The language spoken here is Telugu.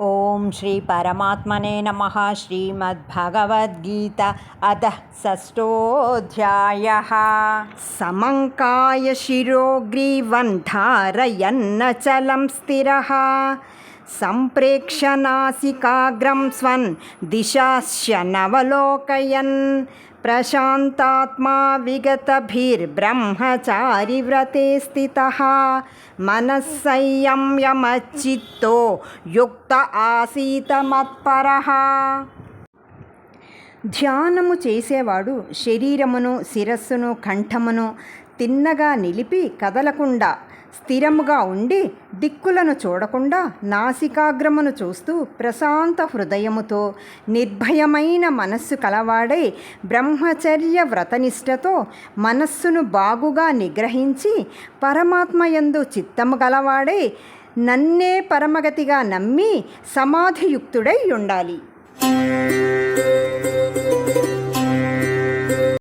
ఓం శ్రీ పరమాత్మనే నమః. శ్రీమద్భగవద్గీత అథ షష్ఠోऽధ్యాయः. సమంకాయ శిరోగ్రీవం ధారయన్నచలం స్థిరः సంప్రేక్ష్య నాసికాగ్రం స్వన్ దిశాస్యనవలోకయన్ ప్రశాంతాత్మా విగతభిర్బ్రహ్మచారి వ్రతే స్థితః మనస్సంయమ్యమచ్చిత్తో యుక్త ఆసీత మత్పరః. ధ్యానము చేసేవాడు శరీరమును, శిరస్సును, కంఠమును తిన్నగా నిలిపి కదలకుండా స్థిరముగా ఉండి దిక్కులను చూడకుండా నాసికాగ్రమును చూస్తూ ప్రశాంత హృదయముతో నిర్భయమైన మనస్సు కలవాడై బ్రహ్మచర్య వ్రతనిష్టతో మనస్సును బాగుగా నిగ్రహించి పరమాత్మయందు చిత్తము గలవాడై నన్నే పరమగతిగా నమ్మి సమాధియుక్తుడై ఉండాలి.